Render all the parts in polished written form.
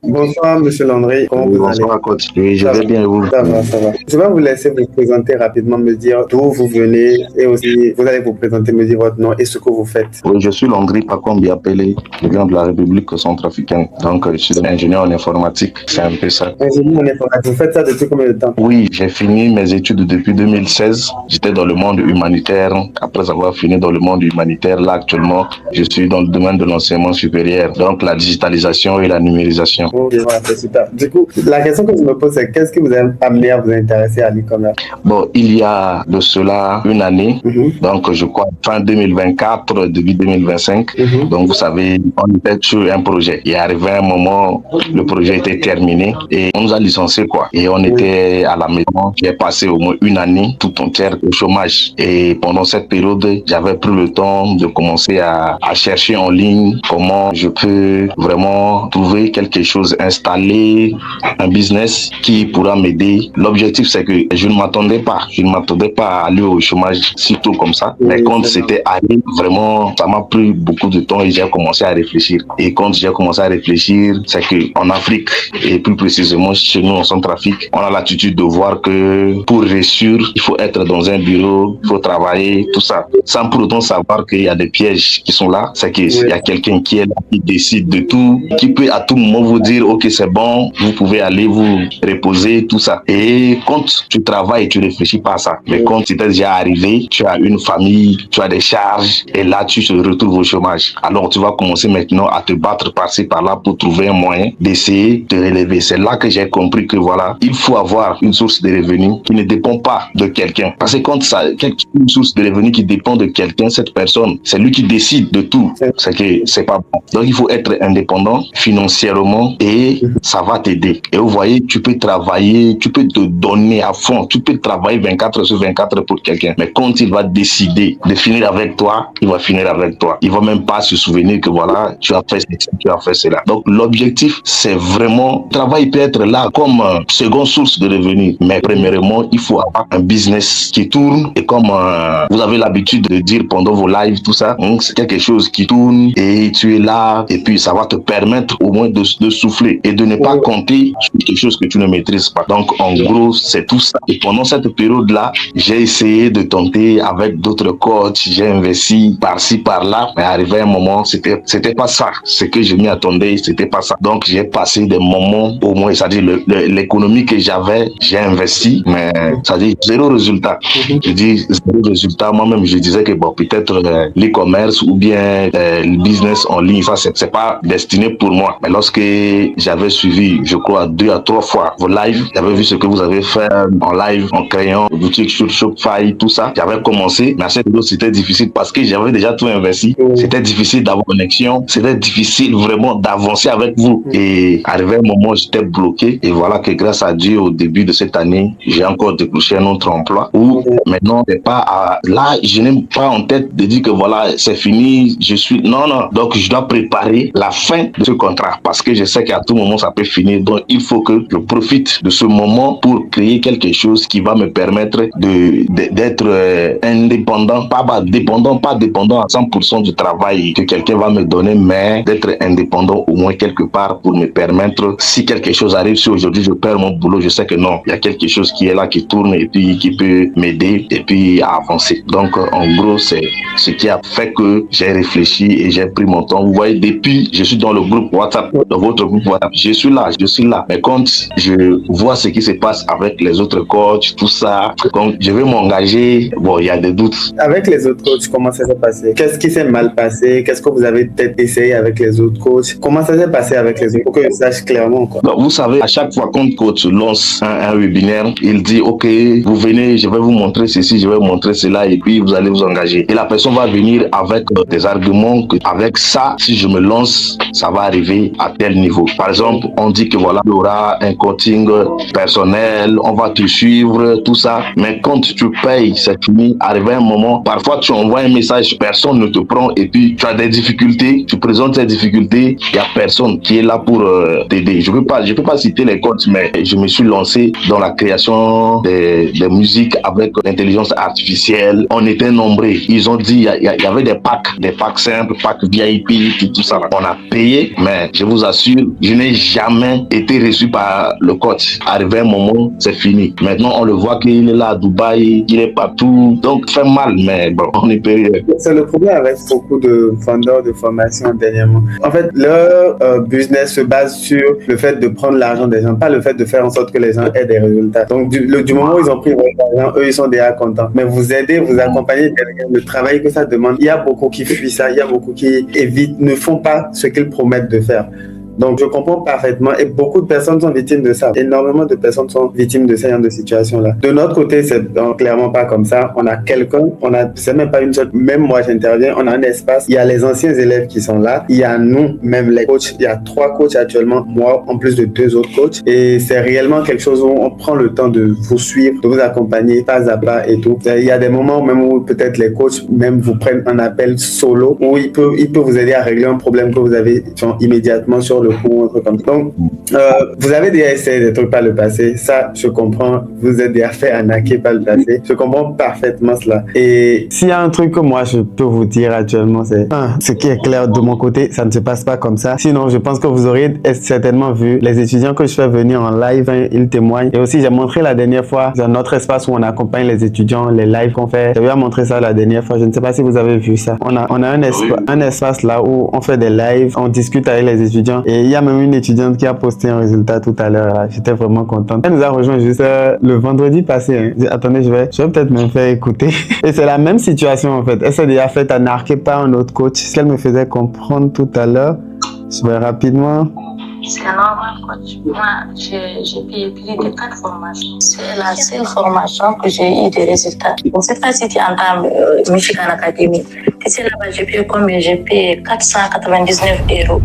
Bonsoir, Monsieur Landry. Comment Oui, vous allez? bonsoir, coach. Oui, je Ça va, vais bien et vous? ça va, ça va. Je vais vous laisser vous présenter rapidement, me dire d'où vous venez et aussi vous allez vous présenter, me dire votre nom et ce que vous faites. Oui, je suis Landry Pacombi appelé, je viens de la République centrafricaine. Donc, je suis ingénieur en informatique. C'est un peu ça. Ingénieur en informatique, vous faites ça depuis combien de temps? Oui, j'ai fini mes études depuis 2016. J'étais dans le monde humanitaire. Après avoir fini dans le monde humanitaire, là, actuellement, je suis dans le domaine de l'enseignement supérieur. Donc, la digitalisation et la numérisation. Ok, voilà, c'est super. Du coup, la question que je me pose, c'est qu'est-ce qui vous a amené à vous intéresser à l'e-commerce? Bon, il y a de cela une année, donc je crois fin 2024, début 2025. Donc vous savez, on était sur un projet. Il est arrivé un moment, le projet était terminé et on nous a licenciés quoi. Et on était à la maison. J'ai passé au moins une année tout entière au chômage. Et pendant cette période, j'avais pris le temps de commencer à chercher en ligne comment je peux vraiment trouver quelque chose, installer un business qui pourra m'aider. L'objectif, c'est que je ne m'attendais pas à aller au chômage si tôt comme ça. Mais quand c'était allé, vraiment, ça m'a pris beaucoup de temps et j'ai commencé à réfléchir. Et quand j'ai commencé à réfléchir, c'est que en Afrique, et plus précisément chez nous en Centrafrique, on a l'attitude de voir que pour réussir, il faut être dans un bureau, il faut travailler, tout ça. Sans pour autant savoir qu'il y a des pièges qui sont là. C'est qu'il y a quelqu'un qui est là, qui décide de tout, qui peut à tout moment vous dire, ok, c'est bon, vous pouvez aller vous reposer, tout ça. Et quand tu travailles, tu réfléchis pas à ça. Mais quand tu t'es déjà arrivé, tu as une famille, tu as des charges, et là, tu te retrouves au chômage. Alors, tu vas commencer maintenant à te battre par-ci, par-là pour trouver un moyen d'essayer de relever. C'est là que j'ai compris que voilà, il faut avoir une source de revenus qui ne dépend pas de quelqu'un. Parce que quand ça, une source de revenus qui dépend de quelqu'un, cette personne, c'est lui qui décide de tout. C'est que c'est pas bon. Donc, il faut être indépendant financièrement et ça va t'aider. Et vous voyez, tu peux travailler, tu peux te donner à fond, tu peux travailler 24 sur 24 pour quelqu'un. Mais quand il va décider de finir avec toi, il va finir avec toi. Il va même pas se souvenir que voilà, tu as fait ceci, tu as fait cela. Donc l'objectif, c'est vraiment, le travail peut être là comme seconde source de revenus. Mais premièrement, il faut avoir un business qui tourne. Et comme vous avez l'habitude de dire pendant vos lives, tout ça, c'est quelque chose qui tourne et tu es là et puis ça va te permettre au moins de souffler et de ne pas compter sur quelque chose que tu ne maîtrises pas. Donc, en gros, c'est tout ça. Et pendant cette période-là, j'ai essayé de tenter avec d'autres coachs, j'ai investi par-ci, par-là, mais arrivé un moment, c'était pas ça. Ce que je m'y attendais, c'était pas ça. Donc, j'ai passé des moments, au moins, c'est-à-dire l'économie que j'avais, j'ai investi, mais c'est-à-dire zéro résultat. Je dis zéro résultat. Moi-même, je disais que bon, peut-être l'e-commerce ou bien le business en ligne, ça, c'est pas destiné pour moi. Mais lorsque j'avais suivi, je crois, 2 à 3 fois vos lives, j'avais vu ce que vous avez fait en live, en créant une boutique sur Shopify, tout ça. J'avais commencé, mais à cette période, c'était difficile parce que j'avais déjà tout investi. C'était difficile d'avoir une connexion. C'était difficile vraiment d'avancer avec vous. Et arrivé un moment, j'étais bloqué. Et voilà que grâce à Dieu, au début de cette année, j'ai encore décroché un autre emploi où maintenant, c'est pas là, je n'ai pas en tête de dire que voilà, c'est fini, je suis, non. Donc, je dois préparer la fin de ce contrat parce que je sais qu'à tout moment, ça peut finir. Donc, il faut que je profite de ce moment pour créer quelque chose qui va me permettre d'être indépendant, pas dépendant à 100% du travail que quelqu'un va me donner, mais d'être indépendant au moins quelque part pour me permettre, si quelque chose arrive, si aujourd'hui je perds mon boulot, je sais que non, il y a quelque chose qui est là, qui tourne et puis qui peut m'aider et puis à avancer. Donc, en gros, c'est ce qui a fait que j'ai réfléchi et j'ai pris mon temps. Vous voyez, depuis, je suis dans le groupe WhatsApp, dans votre groupe WhatsApp, je suis là. Mais quand je vois ce qui se passe avec les autres coachs, tout ça, quand je vais m'engager, bon, il y a des doutes. Avec les autres coachs, comment ça s'est passé? Qu'est-ce qui s'est mal passé? Qu'est-ce que vous avez peut-être essayé avec les autres coachs? Comment ça s'est passé avec les autres? Pour que je sache clairement, quoi. Donc, vous savez, à chaque fois qu'un coach lance un webinaire, il dit, OK, vous venez, je vais vous montrer ceci, je vais vous montrer cela, et puis vous allez vous engager. Et la personne va venir avec des arguments que, avec ça, si je me lance, ça va arriver à tel niveau. Par exemple, on dit que voilà, il y aura un coaching personnel, on va te suivre, tout ça. Mais quand tu payes, c'est fini. Arrivé un moment, parfois tu envoies un message, personne ne te prend, et puis tu as des difficultés, tu présentes tes difficultés, il n'y a personne qui est là pour t'aider. Je peux pas citer les coachs, mais je me suis lancé dans la création des musiques avec l'intelligence artificielle. On était nombreux. Ils ont dit, il y avait des packs simples, packs VIP, tout ça. On a payé, mais je vous assure, je n'ai jamais été reçu par le coach. Arrivé un moment, c'est fini. Maintenant, on le voit qu'il est là à Dubaï, il est partout. Donc, ça fait mal, mais bon, on n'y peut rien. C'est le problème avec beaucoup de vendeurs de formation dernièrement. En fait, leur business se base sur le fait de prendre l'argent des gens, pas le fait de faire en sorte que les gens aient des résultats. Donc, du moment où ils ont pris votre argent, eux, ils sont déjà contents. Mais vous aidez, vous accompagnez derrière le travail que ça demande. Il y a beaucoup qui fuient ça, il y a beaucoup qui évitent, ne font pas ce qu'ils promettent de faire. Donc, je comprends parfaitement et beaucoup de personnes sont victimes de ça. Énormément de personnes sont victimes de ce genre de situation-là. De notre côté, c'est clairement pas comme ça. On a quelqu'un, c'est même pas une seule, même moi j'interviens, on a un espace. Il y a les anciens élèves qui sont là. Il y a nous, même les coachs. Il y a 3 coachs actuellement, moi, en plus de 2 autres coachs. Et c'est réellement quelque chose où on prend le temps de vous suivre, de vous accompagner pas à pas et tout. Il y a des moments même où peut-être les coachs même vous prennent un appel solo où il peut vous aider à régler un problème que vous avez immédiatement sur le coup, un truc comme ça. Donc, vous avez déjà essayé des trucs par le passé, ça, je comprends. Vous êtes déjà fait arnaquer par le passé. Je comprends parfaitement cela. Et s'il y a un truc que moi, je peux vous dire actuellement, c'est ce qui est clair de mon côté, ça ne se passe pas comme ça. Sinon, je pense que vous auriez certainement vu les étudiants que je fais venir en live, ils témoignent. Et aussi, j'ai montré la dernière fois dans notre espace où on accompagne les étudiants, les lives qu'on fait. J'avais montré ça la dernière fois. Je ne sais pas si vous avez vu ça. On a un espace là où on fait des lives, on discute avec les étudiants. Et il y a même une étudiante qui a posté un résultat tout à l'heure. J'étais vraiment contente. Elle nous a rejoint juste le vendredi passé. Attendez, je vais peut-être me faire écouter. Et c'est la même situation en fait. Elle s'est déjà fait arnaquer par un autre coach. Ce qu'elle me faisait comprendre tout à l'heure. Je vais rapidement. C'est normal, coach. Moi, j'ai payé plus de 4 formations. C'est la seule formation que j'ai eu des résultats. Je ne sais pas si tu entends Michigan Academy. Tu sais, là-bas, j'ai payé combien? J'ai payé 499 €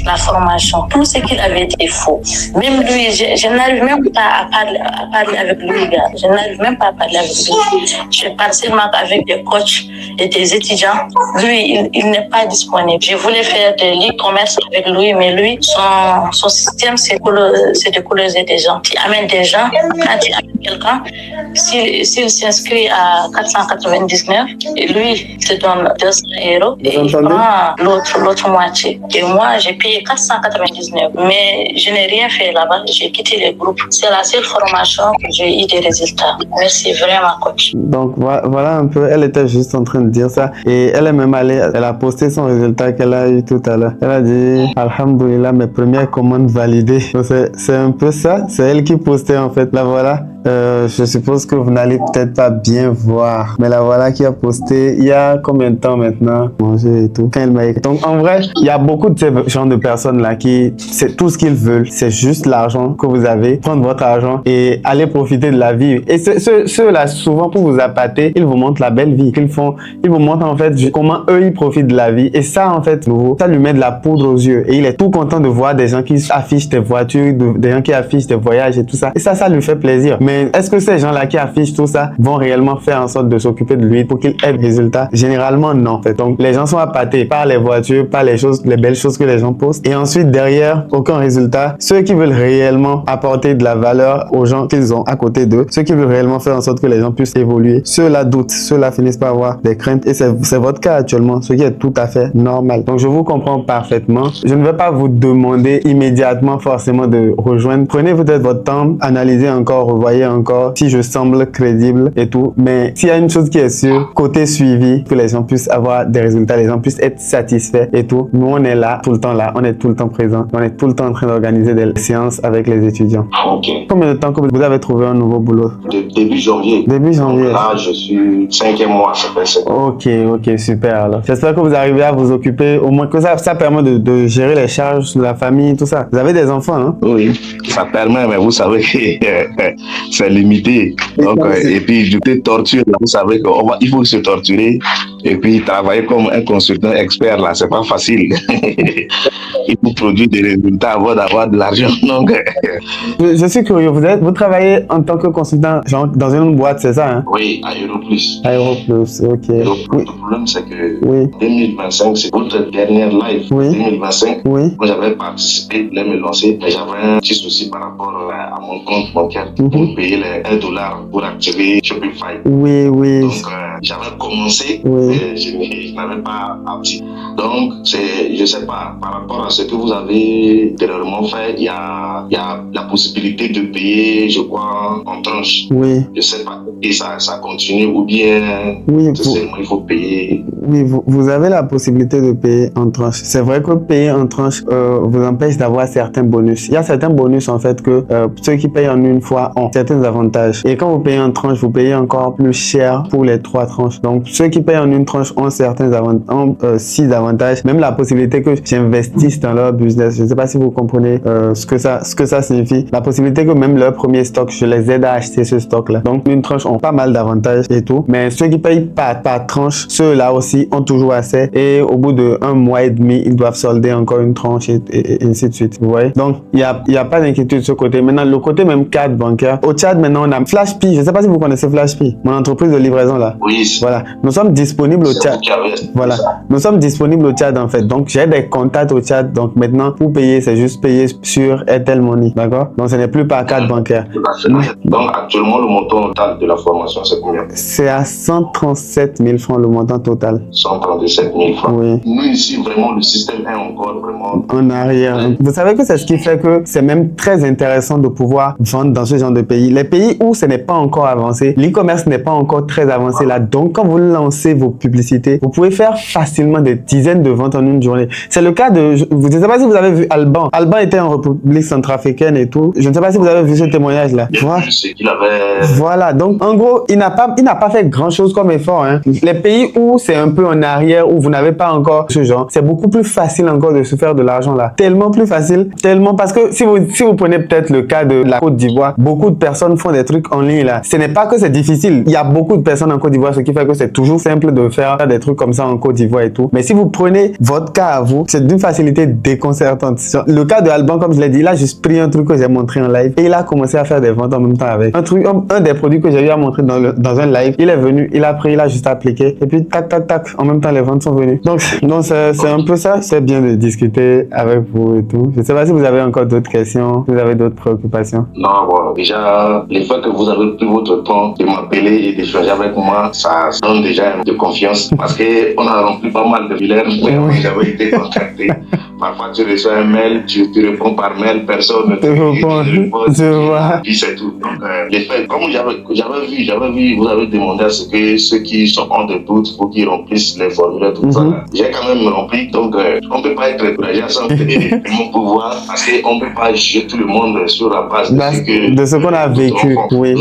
la formation. Tout ce qu'il avait dit est faux. Même lui, je n'arrive même pas à parler avec lui, gars. Je n'arrive même pas à parler avec lui. Je parle seulement avec des coachs et des étudiants. Lui, il n'est pas disponible. Je voulais faire de l'e-commerce avec lui, mais lui, son système, c'est de colorer des gens. Tu amènes des gens, quand tu amènes quelqu'un, s'il s'inscrit à 499, et lui, il te donne 200 € et il prend l'autre moitié. Et moi, j'ai payé 499, mais je n'ai rien fait là-bas. J'ai quitté le groupe. C'est la seule formation que j'ai eu des résultats. Merci vraiment, coach. Donc, voilà un peu. Elle était juste en train de dire ça. Et elle est même allée, elle a posté son résultat qu'elle a eu tout à l'heure. Elle a dit, Alhamdoulilah, mes premières commandes validées. Donc, c'est un peu ça. C'est elle qui postait en fait. Là, voilà. Je suppose que vous n'allez peut-être pas bien voir. Mais la voilà qui a posté il y a combien de temps maintenant? Manger et tout. Quand elle m'a écrit. Donc, en vrai, il y a beaucoup de ces genres de personnes là qui, c'est tout ce qu'ils veulent. C'est juste l'argent que vous avez. Prendre votre argent et aller profiter de la vie. Et ceux-là, souvent pour vous appâter, ils vous montrent la belle vie qu'ils font. Ils vous montrent en fait comment eux, ils profitent de la vie. Et ça, en fait, nouveau, ça lui met de la poudre aux yeux. Et il est tout content de voir des gens qui affichent des voitures, des gens qui affichent des voyages et tout ça. Et ça lui fait plaisir. Mais est-ce que ces gens-là qui affichent tout ça vont réellement faire en sorte de s'occuper de lui pour qu'il ait des résultats? Généralement, non. En fait. Donc, les gens sont appâtés par les voitures, par les belles choses que les gens postent. Et ensuite, derrière, aucun résultat. Ceux qui veulent réellement apporter de la valeur aux gens qu'ils ont à côté d'eux, ceux qui veulent réellement faire en sorte que les gens puissent évoluer, ceux-là doutent, ceux-là finissent par avoir des craintes. Et c'est votre cas actuellement, ce qui est tout à fait normal. Donc, je vous comprends parfaitement. Je ne vais pas vous demander immédiatement forcément de rejoindre. Prenez peut-être votre temps, analysez encore, revoyez encore si je semble crédible et tout. Mais s'il y a une chose qui est sûre, côté suivi, que les gens puissent avoir des résultats, les gens puissent être satisfaits et tout. Nous, on est là, tout le temps là, on est tout le temps présent. On est tout le temps en train d'organiser des séances avec les étudiants. Ok. Combien de temps que vous avez trouvé un nouveau boulot? Début janvier. Début janvier. Donc là, je suis 5e mois, ça fait 7 ans. Ok, super alors. J'espère que vous arrivez à vous occuper, au moins que ça permet de gérer les charges de la famille, tout ça. Vous avez des enfants, hein? Oui, ça permet, mais vous savez que c'est limité. Donc, et puis, je te torture, là, vous savez qu'il faut se torturer et puis travailler comme un consultant expert, là, c'est pas facile. Il faut produire des résultats avant d'avoir de l'argent. Donc, je suis curieux, vous travaillez en tant que consultant genre, dans une boîte, c'est ça, hein? Oui, à Europlus. Aéroplus, ok. Le problème, c'est que 2025, c'est votre dernière live. 2025, moi, j'avais participé, je voulais me lancer, mais j'avais un petit souci par rapport à mon compte bancaire pour payer les $1 pour activer Shopify. Oui. Donc, j'avais commencé, Oui. mais je n'avais pas abouti. Donc, je ne sais pas, par rapport à ce que vous avez dernièrement fait, il y a la possibilité de payer, je crois, en tranche. Oui. Je ne sais pas, et ça continue ou bien Oui, seulement il faut payer. Oui, vous avez la possibilité de payer en tranche. C'est vrai que payer en tranche vous empêche d'avoir certains bonus. Il y a certains bonus en fait que ceux qui payent en une fois ont certains avantages. Et quand vous payez en tranche, vous payez encore plus cher pour les 3 tranches. Donc ceux qui payent en une tranche ont certains avantages, ont 6 avantages. Même la possibilité que j'investisse dans leur business. Je ne sais pas si vous comprenez ce que ça signifie. La possibilité que même leur premier stock, je les aide à acheter ce stock-là. Donc une tranche ont pas mal d'avantages et tout. Mais ceux qui payent par tranche, ceux-là aussi ont toujours assez. Et au bout de 1 mois et demi, ils doivent solder encore une tranche et ainsi de suite. Vous voyez? Donc il y a pas d'inquiétude de ce côté. Maintenant, le côté même carte bancaire. Au Tchad, maintenant, on a FlashPay. Je ne sais pas si vous connaissez FlashPay, mon entreprise de livraison là. Oui. Voilà. Nous sommes disponibles au Tchad. Voilà. Nous sommes disponibles au Tchad en fait. Donc j'ai des contacts au Tchad. Donc maintenant, pour payer, c'est juste payer sur Airtel Money. D'accord? Donc ce n'est plus par carte bancaire. Donc actuellement, le montant total de la formation, c'est combien? C'est à 137 000 francs le montant total. 137 000 francs. Oui. Nous ici, vraiment, le système est encore vraiment en arrière. Vous savez que c'est ce qui fait que c'est même très intéressant de pouvoir vendre dans ce genre de pays. Les pays où ce n'est pas encore avancé, l'e-commerce n'est pas encore très avancé là. Donc, quand vous lancez vos publicités, vous pouvez faire facilement des dizaines de ventes en une journée. C'est le cas de, je ne sais pas si vous avez vu Alban. Alban était en République centrafricaine et tout. Je ne sais pas si vous avez vu ce témoignage-là. Voilà. Donc, en gros, il n'a pas fait grand-chose comme effort. Hein. Les pays où c'est un peu en arrière, où vous n'avez pas encore ce genre, c'est beaucoup plus facile encore de se faire de l'argent là. Tellement plus facile, tellement parce que si vous prenez peut-être le cas de la Côte d'Ivoire, beaucoup de personnes font des trucs en ligne là. Ce n'est pas que c'est difficile. Il y a beaucoup de personnes en Côte d'Ivoire, ce qui fait que c'est toujours simple de faire des trucs comme ça en Côte d'Ivoire et tout. Mais si vous prenez votre cas à vous, c'est d'une facilité déconcertante. Le cas de Alban, comme je l'ai dit, il a juste pris un truc que j'ai montré en live et il a commencé à faire des ventes en même temps avec. Un des produits que j'ai eu à montrer dans un live, il est venu, il a pris, il a juste appliqué et puis tac tac tac, en même temps les ventes sont venues. Donc c'est un peu ça. C'est bien de discuter avec vous et tout. Je ne sais pas si vous avez encore d'autres questions, si vous avez d'autres préoccupations. Non, bon, déjà, le fait que vous avez pris votre temps de m'appeler et d'échanger avec moi, ça donne déjà de confiance parce qu'on a rempli pas mal de filaires, mais j'avais été contacté. Parfois, tu reçois un mail, tu réponds par mail, personne ne te répond. Je vois. Puis c'est tout. Donc, les faits, comme j'avais vu, vous avez demandé à ce que ceux qui sont en de doute, il faut qu'ils remplissent les formulaires, tout ça. J'ai quand même rempli, donc on ne peut pas être encouragé à sans mon pouvoir parce qu'on ne peut pas juger tout le monde sur la base de ce qu'on a vécu. Oui.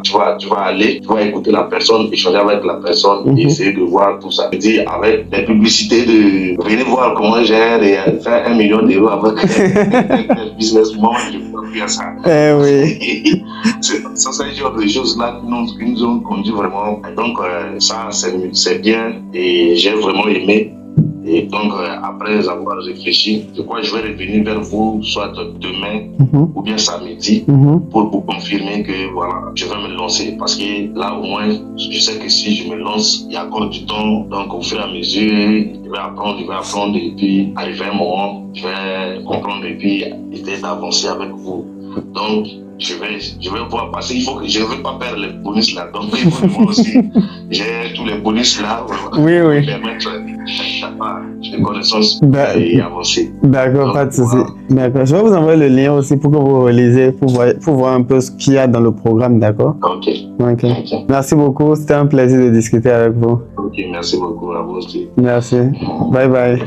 Tu vas aller, tu vas écouter la personne, échanger avec la personne, essayer de voir tout ça. Je dis avec les publicités de venez voir comment j'ai faire 1 million d'euros avec un business, moi je ne peux plus à ça. Oui. Ça, c'est le genre de choses-là qui nous ont conduit vraiment. Donc, ça, c'est bien et j'ai vraiment aimé. Et donc, après avoir réfléchi, je crois que je vais revenir vers vous, soit demain ou bien samedi, pour vous confirmer que voilà, je vais me lancer. Parce que là, au moins, je sais que si je me lance, il y a encore du temps. Donc, au fur et à mesure, je vais apprendre et puis, arriver à un moment, je vais comprendre et puis essayer d'avancer avec vous. Donc, je vais voir passer. Il faut que je ne veux pas perdre les bonus là. Donc, il faut que moi aussi, j'ai tous les bonus là. Oui. Permettre des connaissances et avancer. D'accord, pas de souci. D'accord. Je vais vous envoyer le lien aussi pour que vous relisez, pour voir un peu ce qu'il y a dans le programme, d'accord? Ok. Merci beaucoup. C'était un plaisir de discuter avec vous. Ok, merci beaucoup à vous aussi. Merci. Bye bye.